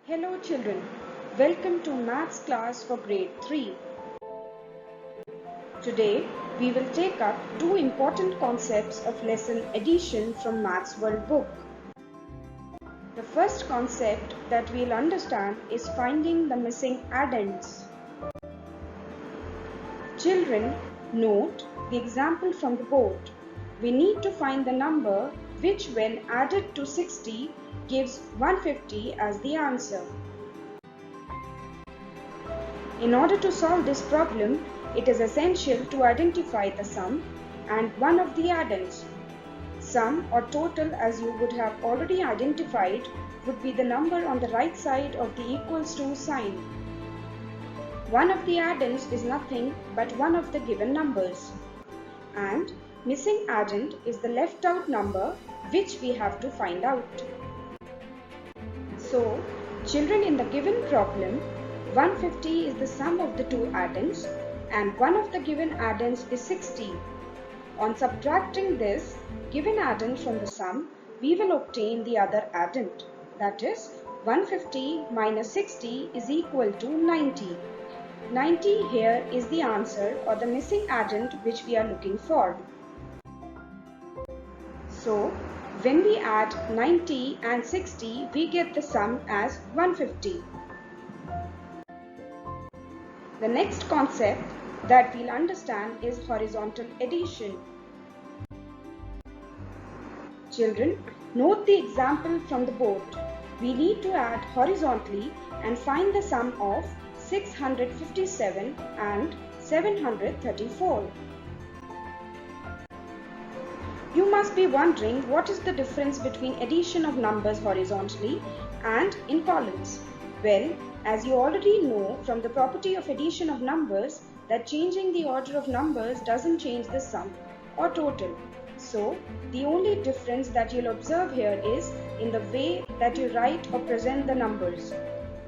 Hello children, welcome to Maths class for grade 3. Today we will take up two important concepts of lesson addition from Maths World book. The first concept that we'll understand is finding the missing addends. Children, note the example from the board. We need to find the number which when added to 60 gives 150 as the answer. In order to solve this problem, it is essential to identify the sum and one of the addends. Sum or total, as you would have already identified, would be the number on the right side of the equals to sign. One of the addends is nothing but one of the given numbers. And missing addend is the left out number which we have to find out. So, children, in the given problem, 150 is the sum of the two addends and one of the given addends is 60. On subtracting this given addend from the sum, we will obtain the other addend. That is, 150 minus 60 is equal to 90. 90 here is the answer or the missing addend which we are looking for. So, when we add 90 and 60, we get the sum as 150. The next concept that we'll understand is horizontal addition. Children, note the example from the board. We need to add horizontally and find the sum of 657 and 734. You must be wondering what is the difference between addition of numbers horizontally and in columns. Well, as you already know from the property of addition of numbers that changing the order of numbers doesn't change the sum or total. So, the only difference that you'll observe here is in the way that you write or present the numbers.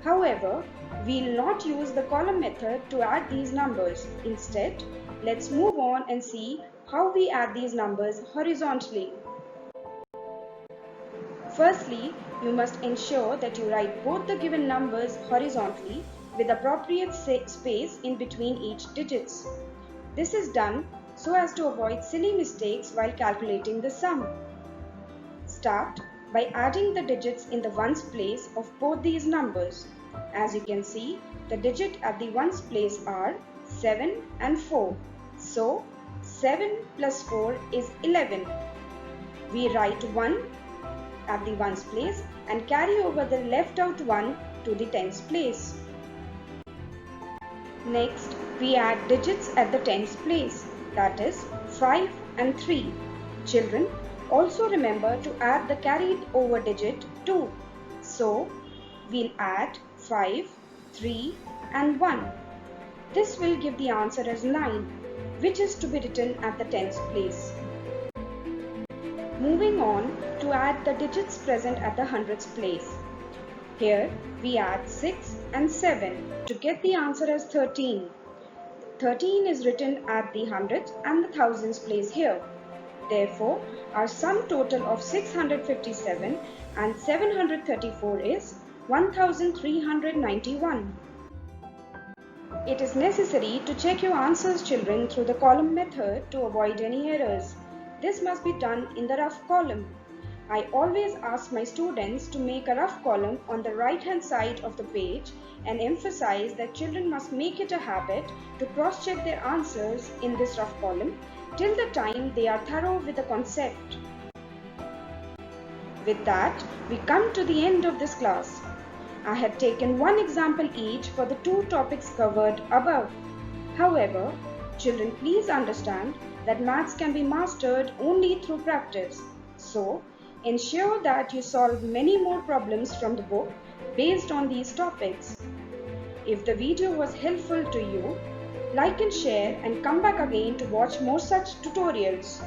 However, we'll not use the column method to add these numbers. Instead, let's move on and see how we add these numbers horizontally. Firstly, you must ensure that you write both the given numbers horizontally with appropriate space in between each digits. This is done so as to avoid silly mistakes while calculating the sum. Start by adding the digits in the ones place of both these numbers. As you can see, the digit at the ones place are 7 and 4. So, 7 plus 4 is 11. We write 1 at the ones place and carry over the left out 1 to the tens place. Next, we add digits at the tens place, that is 5 and 3. Children, also remember to add the carried over digit 2. So, we'll add 5, 3 and 1. This will give the answer as 9, which is to be written at the tens place. Moving on to add the digits present at the hundreds place. Here we add 6 and 7 to get the answer as 13. 13 is written at the hundreds and the thousands place here. Therefore, our sum total of 657 and 734 is 1391. It is necessary to check your answers, children, through the column method to avoid any errors. This must be done in the rough column. I always ask my students to make a rough column on the right hand side of the page and emphasize that children must make it a habit to cross-check their answers in this rough column till the time they are thorough with the concept. With that, we come to the end of this class. I had taken one example each for the two topics covered above. However, children, please understand that maths can be mastered only through practice. So, ensure that you solve many more problems from the book based on these topics. If the video was helpful to you, like and share and come back again to watch more such tutorials.